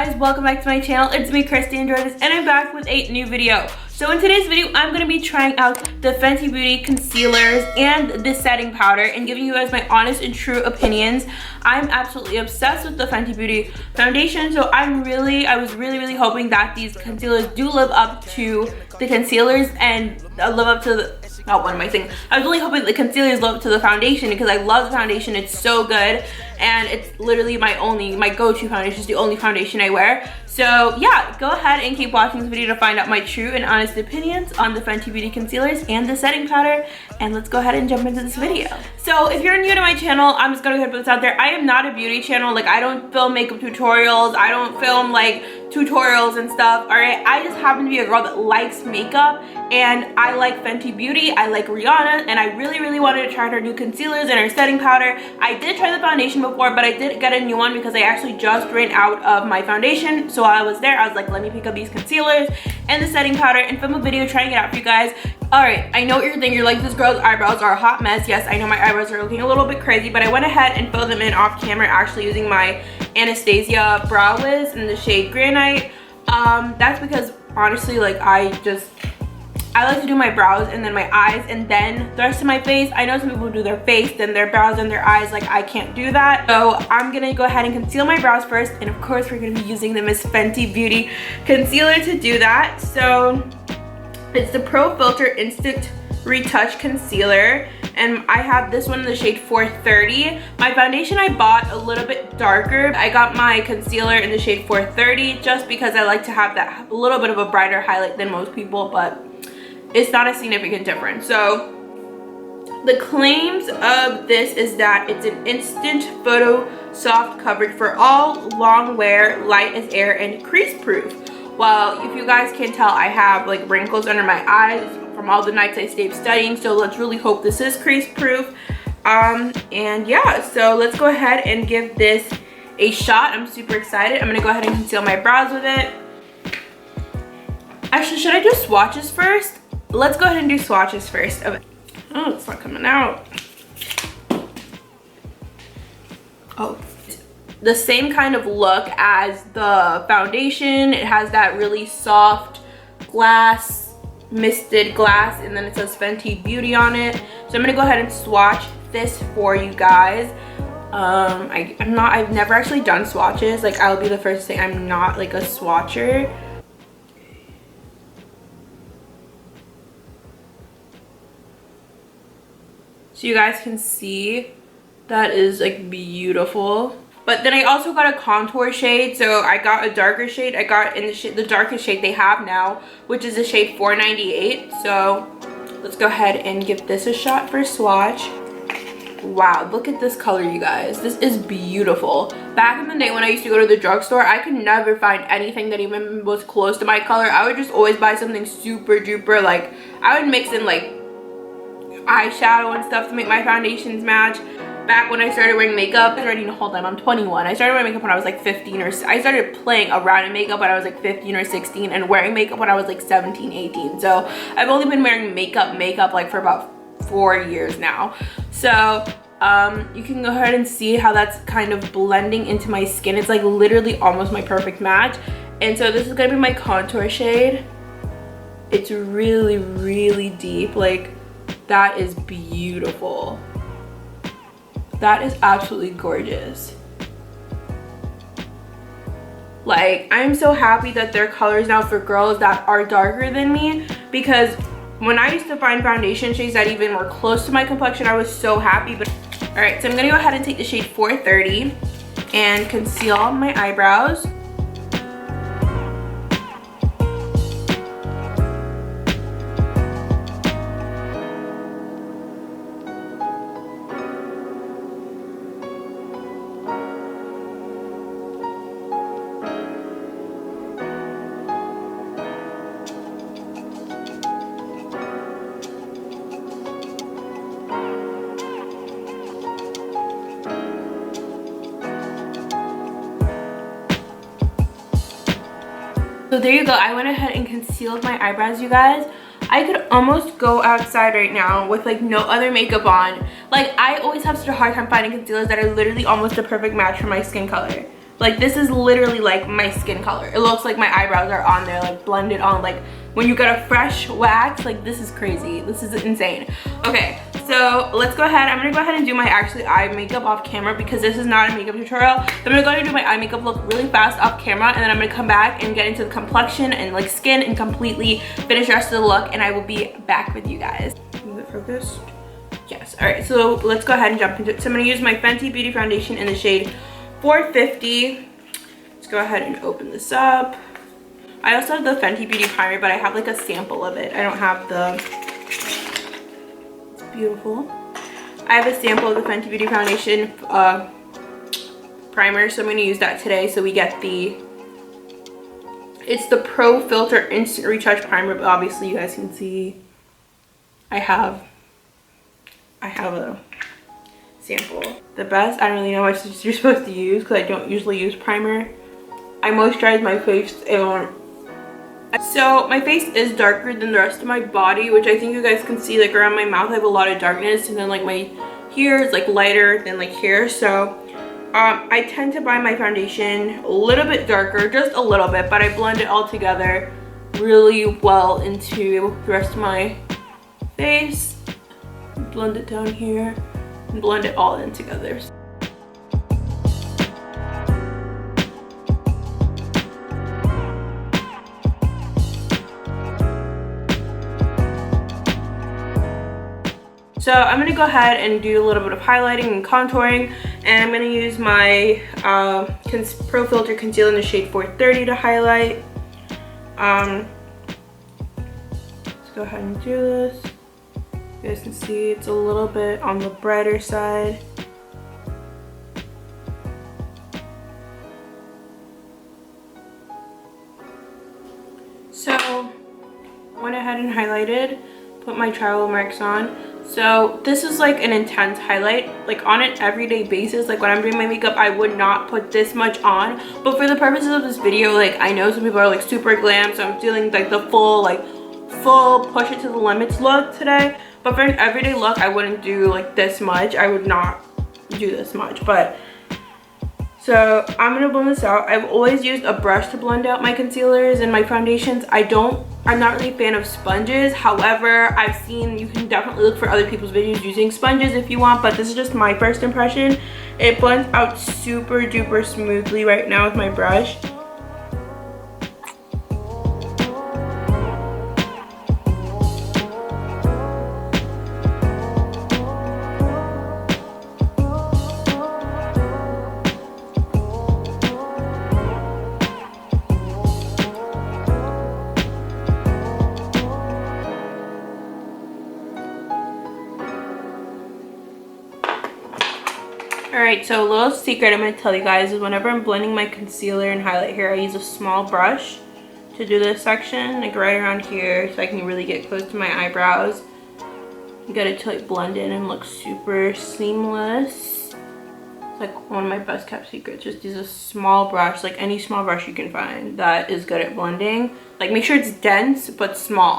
guys, welcome back to my channel. It's me, Christy, and Jordan, and I'm back with a new video. So in today's video, I'm going to be trying out the Fenty Beauty concealers and the setting powder and giving you guys my honest and true opinions. I'm absolutely obsessed with the Fenty Beauty foundation, so I was really hoping that these concealers do live up to the concealers and live up to the, I was really hoping the concealers live up to the foundation because I love the foundation. It's so good and it's literally my go-to foundation. It's the only foundation I wear. So yeah, go ahead and keep watching this video to find out my true and honest opinions on the Fenty Beauty concealers and the setting powder, and let's go ahead and jump into this video. So if you're new to my channel, I'm just gonna go ahead and put this out there. I am not a beauty channel. Like, I don't film makeup tutorials. I don't film like tutorials and stuff. All right, I just happen to be a girl that likes makeup, and I like Fenty Beauty, I like Rihanna, and I really wanted to try her new concealers and her setting powder. I did try the foundation before, but I did get a new one because I actually just ran out of my foundation. So I was there, I was like, let me pick up these concealers and the setting powder and film a video trying it out for you guys. All right, I know what you're thinking. You're like, this girl's eyebrows are a hot mess. Yes, I know my eyebrows are looking a little bit crazy, but I went ahead and filled them in off camera, actually using my Anastasia Brow Wiz in the shade Granite. That's because honestly, like, I like to do my brows and then my eyes and then the rest of my face. I know some people do their face, then their brows and their eyes. Like, I can't do that. So I'm gonna go ahead and conceal my brows first, and of course we're gonna be using the Miss Fenty Beauty concealer to do that. So it's the Pro Filter Instant Retouch Concealer, and I have this one in the shade 430. My foundation I bought a little bit darker. I got my concealer in the shade 430 just because I like to have that a little bit of a brighter highlight than most people, but it's not a significant difference. So the claims of this is that it's an instant photo soft coverage for all, long wear, light as air, and crease proof. Well, if you guys can tell, I have like wrinkles under my eyes from all the nights I stayed studying, so let's really hope this is crease proof. And yeah, so let's go ahead and give this a shot. I'm super excited. I'm gonna go ahead and conceal my brows with it. Actually, should I do swatches first? Let's go ahead and do swatches first. Oh, it's not coming out. Oh, the same kind of look as the foundation. It has that really soft glass, misted glass, and then it says Fenty Beauty on it. So I'm gonna go ahead and swatch this for you guys. I've never actually done swatches. Like, I'll be the first to say I'm not like a swatcher. So you guys can see that is like beautiful. But then I also got a contour shade, so I got a darker shade. I got in the darkest shade they have now, which is the shade 498. So let's go ahead and give this a shot for swatch. Wow, look at this color, you guys. This is beautiful. Back in the day when I used to go to the drugstore, I could never find anything that even was close to my color. I would just always buy something super duper, like, I would mix in like eyeshadow and stuff to make my foundations match. Back when I started wearing makeup, I'm 21. I started wearing makeup when I was like 15, or I started playing around in makeup when I was like 15 or 16 and wearing makeup when I was like 17, 18. So I've only been wearing makeup like for about 4 years now. So you can go ahead and see how that's kind of blending into my skin. It's like literally almost my perfect match. And so this is gonna be my contour shade. It's really deep. Like, that is beautiful. That is absolutely gorgeous. Like, I'm so happy that there are colors now for girls that are darker than me, because when I used to find foundation shades that even were close to my complexion, I was so happy. But all right, so I'm gonna go ahead and take the shade 430 and conceal my eyebrows. So there you go. I went ahead and concealed my eyebrows, you guys. I could almost go outside right now with like no other makeup on. Like, I always have such a hard time finding concealers that are literally almost a perfect match for my skin color. Like this is literally like my skin color. It looks like my eyebrows are on there, like blended on. Like when you get a fresh wax, like this is crazy. This is insane. Okay, so let's go ahead. I'm gonna go ahead and do my actually eye makeup off camera because this is not a makeup tutorial. So I'm gonna go ahead and do my eye makeup look really fast off camera, and then I'm gonna come back and get into the complexion and like skin and completely finish the rest of the look, and I will be back with you guys. Is it focused? Yes. All right, so let's go ahead and jump into it. So I'm gonna use my Fenty Beauty Foundation in the shade 450. Let's go ahead and open this up. I also have the Fenty Beauty Primer, but I have like a sample of it. I don't have the, it's beautiful. I have a sample of the Fenty Beauty Foundation primer, so I'm going to use that today. So we get the, it's the Pro Filter Instant Retouch Primer, but obviously you guys can see I have a sample. The best, I don't really know what you're supposed to use because I don't usually use primer. I moisturize my face and so my face is darker than the rest of my body, which I think you guys can see. Like around my mouth I have a lot of darkness, and then like my here is like lighter than like here. So I tend to buy my foundation a little bit darker, just a little bit, but I blend it all together really well into the rest of my face. Blend it down here and blend it all in together. So I'm going to go ahead and do a little bit of highlighting and contouring, and I'm going to use my Pro Filter Concealer in the shade 430 to highlight. Let's go ahead and do this. You guys can see it's a little bit on the brighter side. So went ahead and highlighted, put my travel marks on. So this is like an intense highlight, like on an everyday basis. Like when I'm doing my makeup, I would not put this much on, but for the purposes of this video, like I know some people are like super glam, so I'm doing like the full push it to the limits look today. But for an everyday look, I wouldn't do like this much. I would not do this much. But so I'm gonna blend this out. I've always used a brush to blend out my concealers and my foundations. I'm not really a fan of sponges. However, I've seen you can definitely look for other people's videos using sponges if you want, but this is just my first impression. It blends out super duper smoothly right now with my brush. Alright, so a little secret I'm going to tell you guys is whenever I'm blending my concealer and highlight here, I use a small brush to do this section, like right around here, so I can really get close to my eyebrows. You get it to like blend in and look super seamless. It's like one of my best kept secrets. Just use a small brush, like any small brush you can find that is good at blending. Like make sure it's dense but small.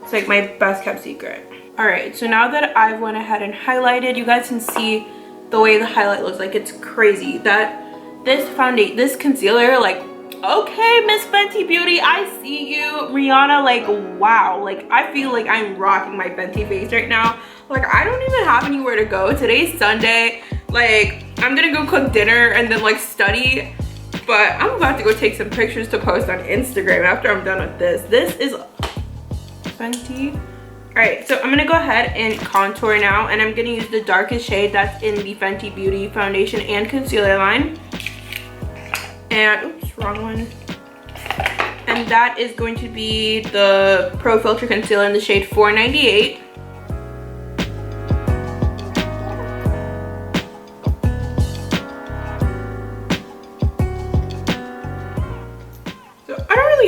It's like my best kept secret. Alright, so now that I've went ahead and highlighted, you guys can see the way the highlight looks. Like it's crazy that this concealer, like, okay, Miss Fenty Beauty, I see you. Rihanna, like, wow, like I feel like I'm rocking my Fenty face right now. Like I don't even have anywhere to go. Today's Sunday. Like I'm gonna go cook dinner and then like study, but I'm about to go take some pictures to post on Instagram after I'm done with this. This is Fenty. Alright, so I'm going to go ahead and contour now, and I'm going to use the darkest shade that's in the Fenty Beauty Foundation and Concealer line. And, oops, wrong one. And that is going to be the Pro Filter Concealer in the shade 498.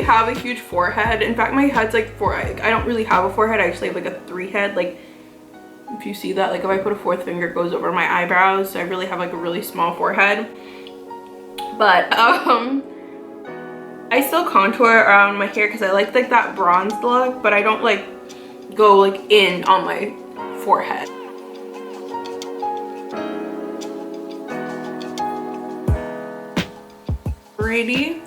Have a huge forehead. In fact, my head's like I don't really have a forehead. I actually have like a 3 head. Like if you see that, like if I put a 4th finger, it goes over my eyebrows. So I really have like a really small forehead. But I still contour around my hair because I like that bronzed look, but I don't like go like in on my forehead. ready.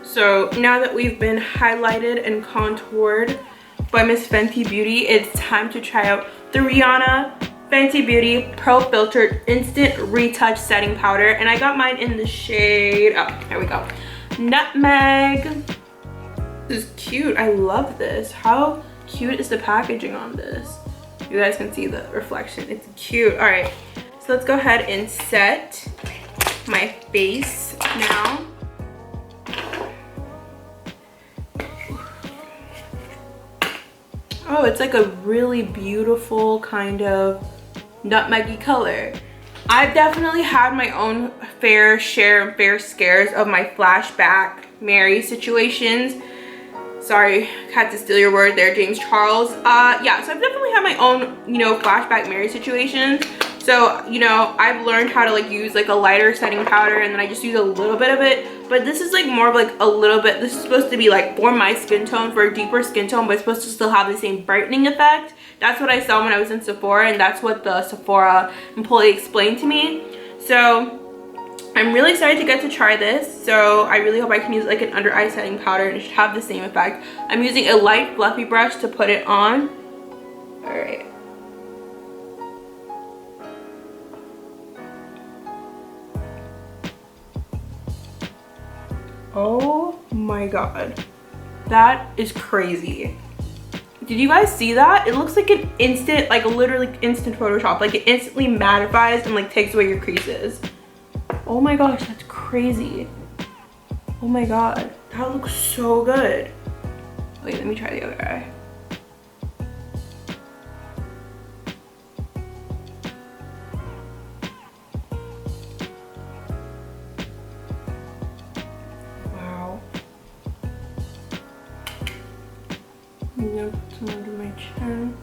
So now that we've been highlighted and contoured by Miss Fenty Beauty, it's time to try out the Rihanna Fenty Beauty Pro Filtered Instant Retouch Setting Powder. And I got mine in the shade, oh, here we go, Nutmeg. This is cute. I love this. How cute is the packaging on this? You guys can see the reflection. It's cute. All right, so let's go ahead and set my face now. Oh, it's like a really beautiful kind of nutmeggy color. I've definitely had my own fair share and fair scares of my flashback Mary situations. Sorry, had to steal your word there, James Charles. Yeah, so I've definitely had my own, you know, flashback Mary situations. So, you know, I've learned how to like use like a lighter setting powder, and then I just use a little bit of it. But this is like more of like a little bit. This is supposed to be like for my skin tone, for a deeper skin tone, but it's supposed to still have the same brightening effect. That's what I saw when I was in Sephora, and that's what the Sephora employee explained to me. So I'm really excited to get to try this. So I really hope I can use like an under eye setting powder and it should have the same effect. I'm using a light fluffy brush to put it on. All right. Oh my god, that is crazy. Did you guys see that? It looks like an instant, like literally instant Photoshop. Like it instantly mattifies and like takes away your creases. Oh my gosh, that's crazy. Oh my god, that looks so good. Wait, let me try the other eye. Wow. I'm gonna put some under my chin.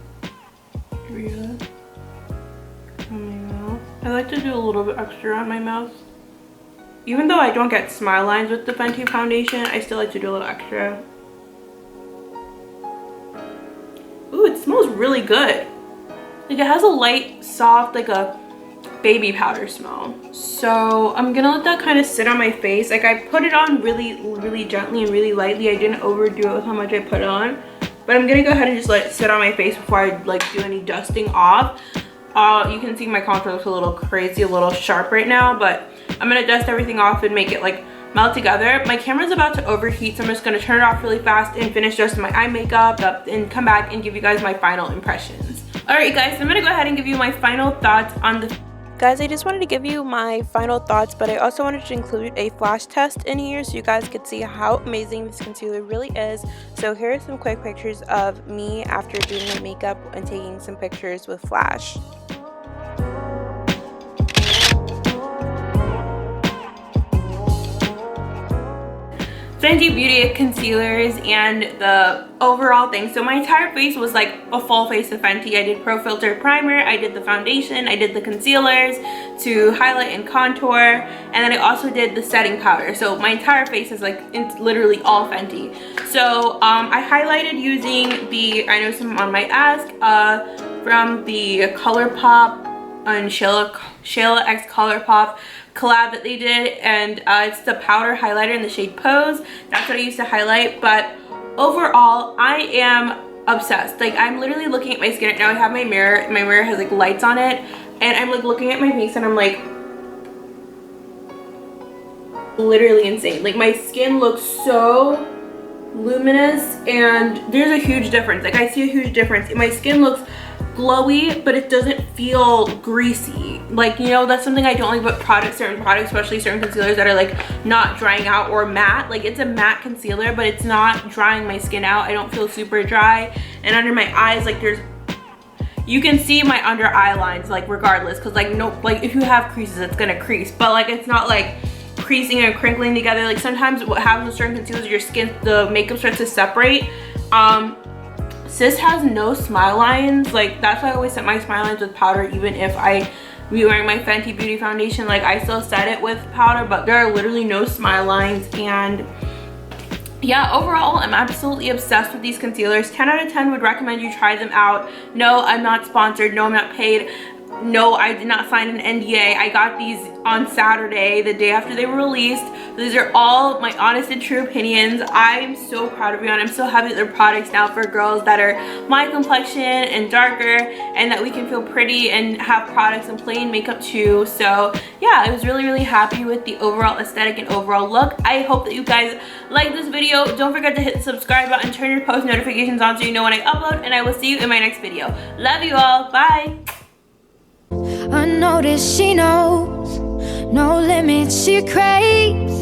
Here. On my mouth. I like to do a little bit extra on my mouth. Even though I don't get smile lines with the Fenty foundation, I still like to do a little extra. Ooh, it smells really good. Like it has a light, soft, like a baby powder smell. So I'm gonna let that kind of sit on my face. Like I put it on really gently and really lightly. I didn't overdo it with how much I put on. But I'm gonna go ahead and just let it sit on my face before I like do any dusting off. You can see my contour looks a little crazy, a little sharp right now, but I'm gonna dust everything off and make it like melt together. My camera's about to overheat, so I'm just gonna turn it off really fast and finish dusting my eye makeup and come back and give you guys my final impressions. All right, guys, so I'm gonna go ahead and give you my final thoughts on the... Guys, I just wanted to give you my final thoughts, but I also wanted to include a flash test in here so you guys could see how amazing this concealer really is. So here are some quick pictures of me after doing my makeup and taking some pictures with flash. Fenty Beauty concealers and the overall thing. So my entire face was like a full face of Fenty. I did Pro Filter Primer, I did the foundation, I did the concealers to highlight and contour, and then I also did the setting powder. So my entire face is like, it's literally all Fenty. So I highlighted using the, I know some on my ask, from the ColourPop and Shayla X ColourPop collab that they did, and it's the powder highlighter in the shade Pose. That's what I used to highlight. But overall, I am obsessed. Like I'm literally looking at my skin right now. I have my mirror. My mirror has like lights on it, and I'm like looking at my face and I'm like literally insane. Like my skin looks so luminous, and there's a huge difference. Like I see a huge difference. My skin looks glowy, but it doesn't feel greasy. Like, you know, that's something I don't like about products, certain products, especially certain concealers that are like not drying out or matte. Like it's a matte concealer, but it's not drying my skin out. I don't feel super dry. And under my eyes, like there's, you can see my under eye lines like regardless, because like no, like if you have creases, it's gonna crease, but like it's not like creasing and crinkling together. Like sometimes what happens with certain concealers, your skin, the makeup starts to separate. Sis has no smile lines. Like that's why I always set my smile lines with powder, even if I be wearing my Fenty Beauty foundation. Like I still set it with powder, but there are literally no smile lines. And yeah, overall I'm absolutely obsessed with these concealers. 10 out of 10 would recommend you try them out. No, I'm not sponsored. No, I'm not paid. no, I did not sign an NDA. I got these on Saturday, the day after they were released. These are all my honest and true opinions. I'm so proud of Rihanna. I'm so happy that they're products now for girls that are my complexion and darker, and that we can feel pretty and have products and plain makeup too. So yeah, I was really, really happy with the overall aesthetic and overall look. I hope that you guys like this video. Don't forget to hit the subscribe button, turn your post notifications on so you know when I upload, and I will see you in my next video. Love you all. Bye. I know that she knows, no limits she craves.